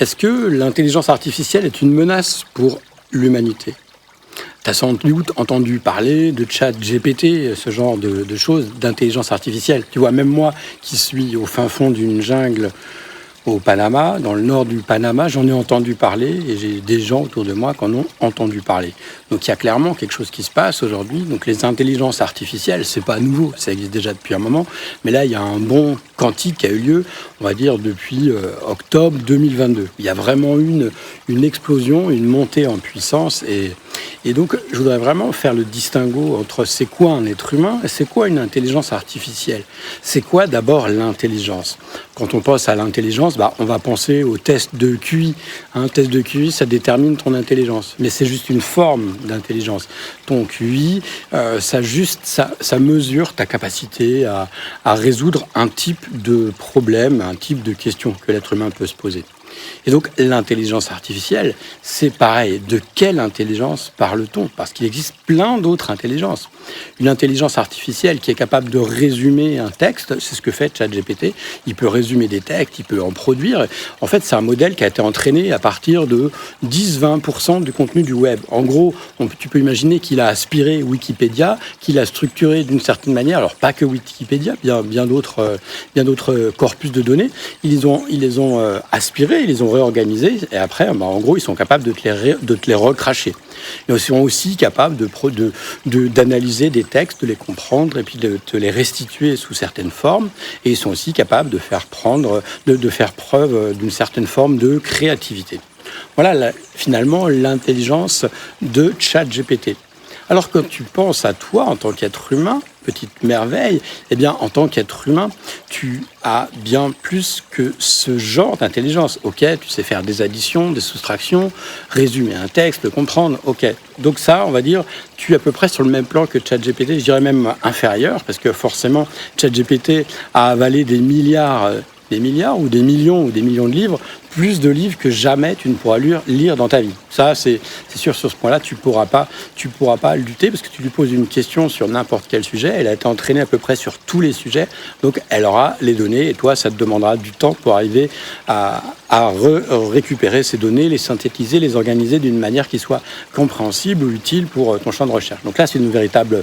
est-ce que l'intelligence artificielle est une menace pour l'humanité ? Tu as sans doute entendu parler de ChatGPT, ce genre de choses, d'intelligence artificielle. Tu vois, même moi qui suis au fin fond d'une jungle au Panama, dans le nord du Panama, j'en ai entendu parler et j'ai des gens autour de moi qui en ont entendu parler. Donc il y a clairement quelque chose qui se passe aujourd'hui. Donc les intelligences artificielles, c'est pas nouveau, ça existe déjà depuis un moment, mais là il y a un bond quantique qui a eu lieu, on va dire depuis octobre 2022. Il y a vraiment une explosion, une montée en puissance et donc je voudrais vraiment faire le distinguo entre c'est quoi un être humain et c'est quoi une intelligence artificielle. C'est quoi d'abord l'intelligence ? Quand on pense à l'intelligence, on va penser au test de QI. Un test de QI, ça détermine ton intelligence. Mais c'est juste une forme d'intelligence. Ton QI, ça mesure ta capacité à résoudre un type de problème, un type de question que l'être humain peut se poser. Et donc l'intelligence artificielle, c'est pareil. De quelle intelligence parle-t-on ? Parce qu'il existe plein d'autres intelligences. Une intelligence artificielle qui est capable de résumer un texte, c'est ce que fait ChatGPT. Il peut résumer des textes, il peut en produire. En fait, c'est un modèle qui a été entraîné à partir de 10-20% du contenu du web. En gros, tu peux imaginer qu'il a aspiré Wikipédia, qu'il a structuré d'une certaine manière, alors pas que Wikipédia, bien d'autres corpus de données. Ils les ont aspirés, ils les ont réorganisés, et après, en gros, ils sont capables de te les recracher. Ils sont aussi capables d'analyser des textes, de les comprendre, et puis de te les restituer sous certaines formes, et ils sont aussi capables de faire preuve d'une certaine forme de créativité. Voilà, finalement, l'intelligence de ChatGPT. Alors quand tu penses à toi en tant qu'être humain, petite merveille, eh bien en tant qu'être humain, tu as bien plus que ce genre d'intelligence. Ok, tu sais faire des additions, des soustractions, résumer un texte, le comprendre, ok. Donc ça, on va dire, tu es à peu près sur le même plan que ChatGPT, je dirais même inférieur, parce que forcément, ChatGPT a avalé des milliards ou des millions de livres, plus de livres que jamais tu ne pourras lire dans ta vie. Ça, c'est sûr, sur ce point-là, tu pourras pas lutter parce que tu lui poses une question sur n'importe quel sujet. Elle a été entraînée à peu près sur tous les sujets, donc elle aura les données et toi, ça te demandera du temps pour arriver à récupérer ces données, les synthétiser, les organiser d'une manière qui soit compréhensible ou utile pour ton champ de recherche. Donc là, c'est une véritable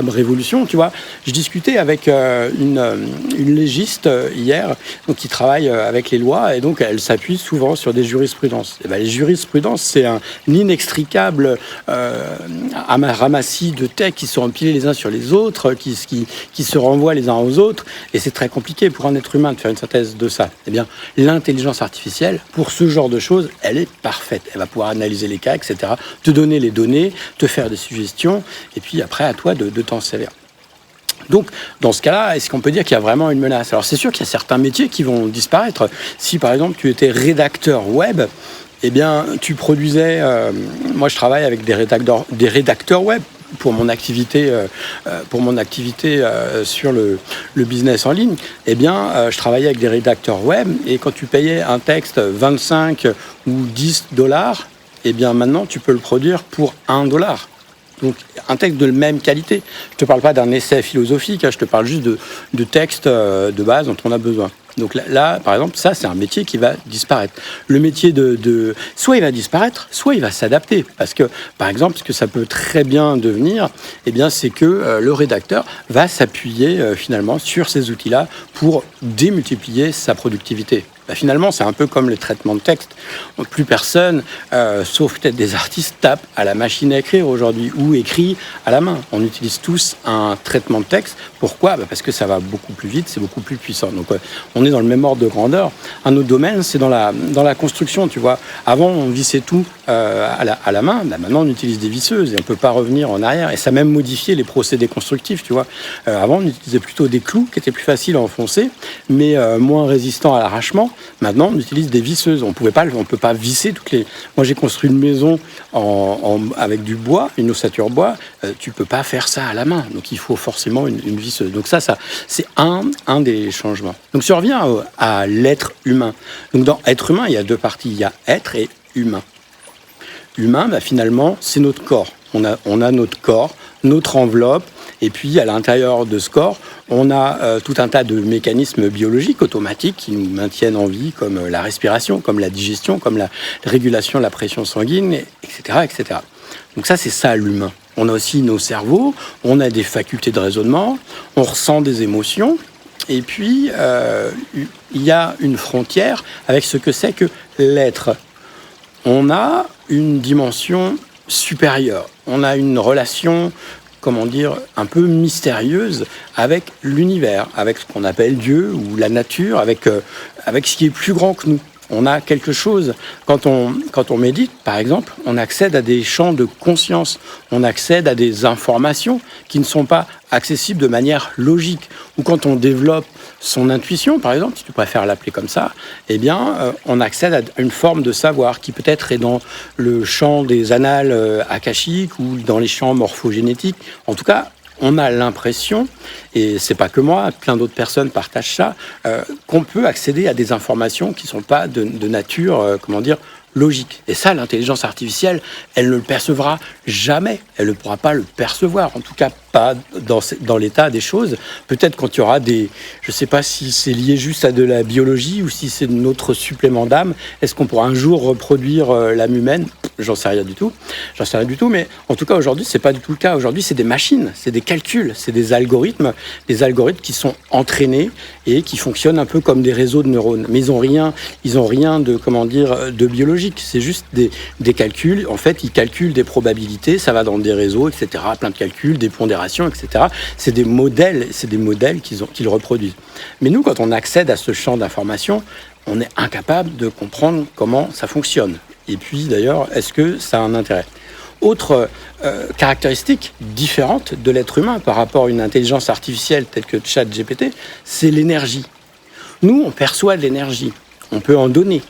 révolution, tu vois. Je discutais avec une légiste hier, donc qui travaille avec les lois et donc elle s'appuie souvent sur des jurisprudences. Et les jurisprudences, c'est un inextricable ramassis de textes qui sont empilés les uns sur les autres, qui se renvoient les uns aux autres, et c'est très compliqué pour un être humain de faire une synthèse de ça. Eh bien, l'intelligence artificielle, pour ce genre de choses, elle est parfaite. Elle va pouvoir analyser les cas, etc., te donner les données, te faire des suggestions, et puis après, à toi de t'en servir. Donc, dans ce cas-là, est-ce qu'on peut dire qu'il y a vraiment une menace ? Alors, c'est sûr qu'il y a certains métiers qui vont disparaître. Si, par exemple, tu étais rédacteur web, eh bien, tu produisais... moi, je travaille avec des rédacteurs web pour mon activité sur le business en ligne. Eh bien, je travaillais avec des rédacteurs web et quand tu payais un texte 25 ou 10 $, eh bien, maintenant, tu peux le produire pour $1. Donc, un texte de même qualité. Je ne te parle pas d'un essai philosophique, je te parle juste de textes de base dont on a besoin. Donc là, par exemple, ça, c'est un métier qui va disparaître. Le métier soit il va disparaître, soit il va s'adapter. Parce que, par exemple, ce que ça peut très bien devenir, eh bien, c'est que le rédacteur va s'appuyer finalement sur ces outils-là pour démultiplier sa productivité. Finalement, c'est un peu comme le traitement de texte. Plus personne, sauf peut-être des artistes, tape à la machine à écrire aujourd'hui ou écrit à la main. On utilise tous un traitement de texte. Pourquoi ? Parce que ça va beaucoup plus vite, c'est beaucoup plus puissant. Donc, on est dans le même ordre de grandeur. Un autre domaine, c'est dans la construction, tu vois. Avant, on vissait tout à la main. Maintenant, on utilise des visseuses et on ne peut pas revenir en arrière. Et ça a même modifié les procédés constructifs, tu vois. Avant, on utilisait plutôt des clous qui étaient plus faciles à enfoncer, mais moins résistants à l'arrachement. Maintenant, on utilise des visseuses. On peut pas visser toutes les... Moi, j'ai construit une maison avec du bois, une ossature bois. Tu peux pas faire ça à la main. Donc, il faut forcément une visseuse. Donc ça, c'est un des changements. Donc, si on revient à l'être humain. Donc, dans être humain, il y a deux parties. Il y a être et humain. Humain, finalement, c'est notre corps. On a notre corps, notre enveloppe, Et puis, à l'intérieur de ce corps, on a tout un tas de mécanismes biologiques automatiques qui nous maintiennent en vie, comme la respiration, comme la digestion, comme la régulation de la pression sanguine, etc., etc. Donc ça, c'est ça l'humain. On a aussi nos cerveaux, on a des facultés de raisonnement, on ressent des émotions. Et puis, il y a une frontière avec ce que c'est que l'être. On a une dimension supérieure. On a une relation, un peu mystérieuse avec l'univers, avec ce qu'on appelle Dieu ou la nature, avec ce qui est plus grand que nous. On a quelque chose, quand on médite, par exemple, on accède à des champs de conscience, on accède à des informations qui ne sont pas accessibles de manière logique. Ou quand on développe son intuition, par exemple, si tu préfères l'appeler comme ça, eh bien, on accède à une forme de savoir qui peut-être est dans le champ des annales akashiques ou dans les champs morphogénétiques. En tout cas, on a l'impression, et c'est pas que moi, plein d'autres personnes partagent ça, qu'on peut accéder à des informations qui sont pas de nature, logique. Et ça, l'intelligence artificielle, elle ne le percevra jamais. Elle ne pourra pas le percevoir. En tout cas, pas dans l'état des choses. Peut-être quand il y aura je ne sais pas si c'est lié juste à de la biologie ou si c'est notre supplément d'âme. Est-ce qu'on pourra un jour reproduire l'âme humaine ? J'en sais rien du tout. Mais en tout cas, aujourd'hui, c'est pas du tout le cas. Aujourd'hui, c'est des machines, c'est des calculs, c'est des algorithmes qui sont entraînés et qui fonctionnent un peu comme des réseaux de neurones. Mais ils ont rien de biologique. C'est juste des calculs. En fait, ils calculent des probabilités, ça va dans des réseaux, etc. Plein de calculs, des pondérations, etc. C'est des modèles qu'ils reproduisent. Mais nous, quand on accède à ce champ d'information, on est incapable de comprendre comment ça fonctionne. Et puis, d'ailleurs, est-ce que ça a un intérêt ? Autre caractéristique différente de l'être humain par rapport à une intelligence artificielle telle que ChatGPT, c'est l'énergie. Nous, on perçoit de l'énergie. On peut en donner.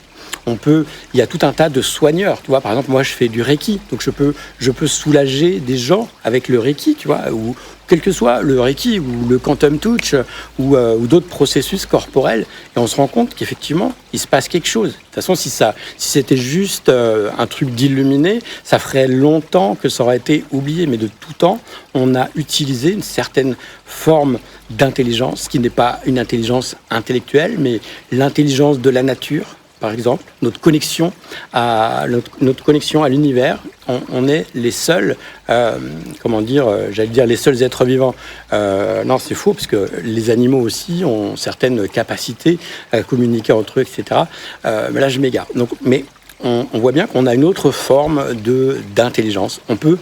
Il y a tout un tas de soigneurs, tu vois. Par exemple, moi, je fais du Reiki, donc je peux soulager des gens avec le Reiki, tu vois, ou quel que soit le Reiki ou le Quantum Touch ou d'autres processus corporels, et on se rend compte qu'effectivement, il se passe quelque chose. De toute façon, si c'était juste un truc d'illuminé, ça ferait longtemps que ça aurait été oublié, mais de tout temps, on a utilisé une certaine forme d'intelligence, qui n'est pas une intelligence intellectuelle, mais l'intelligence de la nature. Par exemple, notre connexion à l'univers, on est les seuls, les seuls êtres vivants. Non, c'est faux, parce que les animaux aussi ont certaines capacités à communiquer entre eux, etc. Mais là, je m'égare. Mais on voit bien qu'on a une autre forme d'intelligence. On peut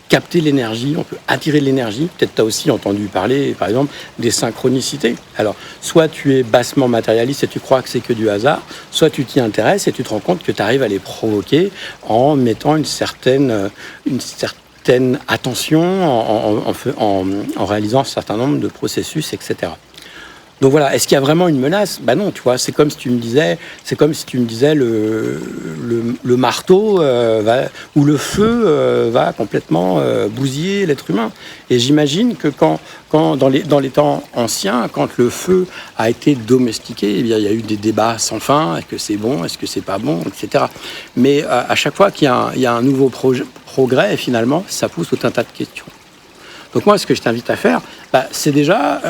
capter l'énergie, on peut attirer de l'énergie. Peut-être tu as aussi entendu parler, par exemple, des synchronicités. Alors, soit tu es bassement matérialiste et tu crois que c'est que du hasard, soit tu t'y intéresses et tu te rends compte que tu arrives à les provoquer en mettant une certaine attention, en réalisant un certain nombre de processus, etc. Donc voilà, est-ce qu'il y a vraiment une menace ? Ben non, tu vois, c'est comme si tu me disais le marteau ou le feu va complètement bousiller l'être humain. Et j'imagine que quand dans les temps anciens, quand le feu a été domestiqué, eh bien, il y a eu des débats sans fin, est-ce que c'est bon, est-ce que c'est pas bon, etc. Mais à chaque fois qu'il y a un nouveau progrès, finalement, ça pousse tout un tas de questions. Donc moi, ce que je t'invite à faire, c'est déjà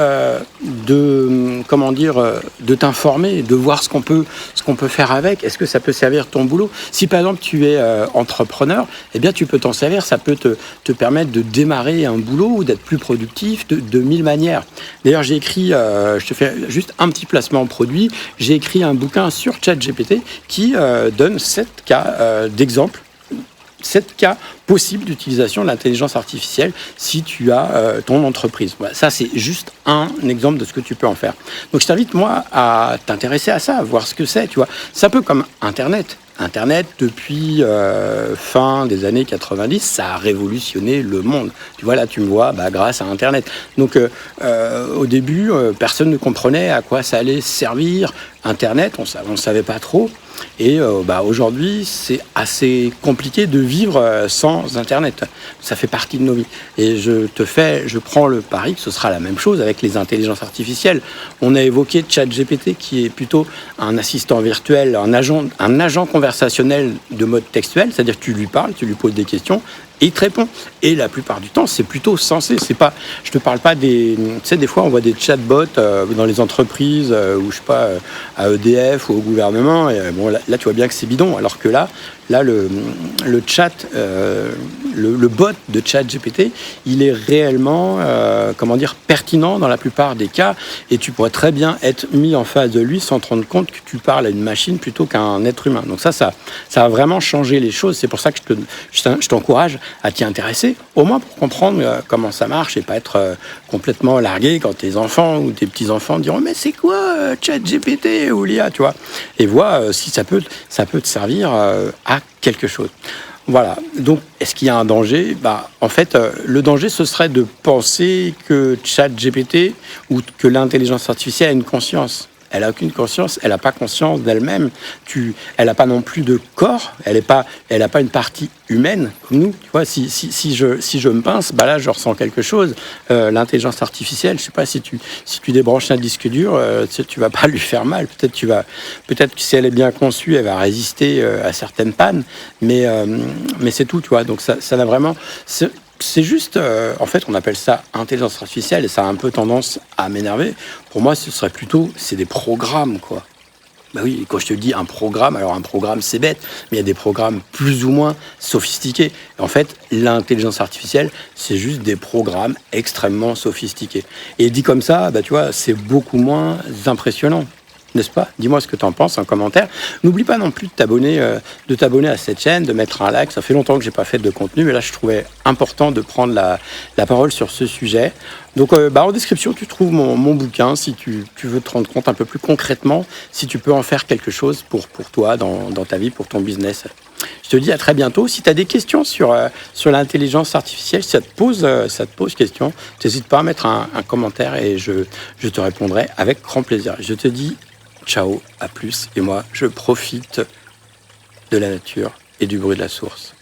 de t'informer, de voir ce qu'on peut faire avec. Est-ce que ça peut servir ton boulot ? Si par exemple tu es entrepreneur, eh bien tu peux t'en servir. Ça peut te permettre de démarrer un boulot ou d'être plus productif de mille manières. D'ailleurs, j'ai écrit, je te fais juste un petit placement en produit. J'ai écrit un bouquin sur ChatGPT qui donne 7 cas d'exemples. 7 cas possibles d'utilisation de l'intelligence artificielle si tu as ton entreprise. Voilà, ça, c'est juste un exemple de ce que tu peux en faire. Donc, je t'invite, moi, à t'intéresser à ça, à voir ce que c'est, tu vois. C'est un peu comme Internet. Internet, depuis fin des années 90, ça a révolutionné le monde. Tu vois, là, tu me vois grâce à Internet. Donc, au début, personne ne comprenait à quoi ça allait servir. Internet, on ne savait pas trop. Et aujourd'hui, c'est assez compliqué de vivre sans Internet. Ça fait partie de nos vies. Et je prends le pari que ce sera la même chose avec les intelligences artificielles. On a évoqué ChatGPT, qui est plutôt un assistant virtuel, un agent conversationnel de mode textuel, c'est-à-dire que tu lui parles, tu lui poses des questions, Et il te répond. Et la plupart du temps, c'est plutôt sensé. C'est pas, je te parle pas des... Tu sais, des fois, on voit des chatbots dans les entreprises, ou je sais pas, à EDF ou au gouvernement. Et, bon, là, tu vois bien que c'est bidon. Alors que là le chat, le bot de ChatGPT, il est réellement, pertinent dans la plupart des cas. Et tu pourrais très bien être mis en face de lui sans te rendre compte que tu parles à une machine plutôt qu'à un être humain. Donc ça a vraiment changé les choses. C'est pour ça que je t'encourage à t'y intéresser, au moins pour comprendre comment ça marche et pas être complètement largué quand tes enfants ou tes petits-enfants diront « Mais c'est quoi ChatGPT ou l'IA ?» tu vois. Et vois si ça peut te servir à quelque chose. Voilà. Donc, est-ce qu'il y a un danger ? En fait, le danger, ce serait de penser que ChatGPT ou que l'intelligence artificielle a une conscience. Elle n'a aucune conscience, elle n'a pas conscience d'elle-même. Elle n'a pas non plus de corps, elle n'a pas une partie humaine comme nous. Tu vois, si je me pince, là, je ressens quelque chose. L'intelligence artificielle, je ne sais pas, si tu débranches un disque dur, tu ne vas pas lui faire mal. Peut-être que si elle est bien conçue, elle va résister à certaines pannes, mais c'est tout, tu vois. Donc ça n'a vraiment... C'est juste, en fait, on appelle ça intelligence artificielle et ça a un peu tendance à m'énerver. Pour moi, ce serait plutôt, c'est des programmes, quoi. Oui, quand je te dis un programme, alors un programme, c'est bête, mais il y a des programmes plus ou moins sophistiqués. En fait, l'intelligence artificielle, c'est juste des programmes extrêmement sophistiqués. Et dit comme ça, tu vois, c'est beaucoup moins impressionnant. N'est-ce pas ? Dis-moi ce que tu en penses en commentaire. N'oublie pas non plus de t'abonner à cette chaîne, de mettre un like. Ça fait longtemps que j'ai pas fait de contenu, mais là je trouvais important de prendre la parole sur ce sujet. Donc en description, tu trouves mon bouquin si tu veux te rendre compte un peu plus concrètement, si tu peux en faire quelque chose pour toi, dans ta vie, pour ton business. Je te dis à très bientôt. Si tu as des questions sur l'intelligence artificielle, si ça te pose question, n'hésite pas à mettre un commentaire et je te répondrai avec grand plaisir. Je te dis ciao, à plus. Et moi, je profite de la nature et du bruit de la source.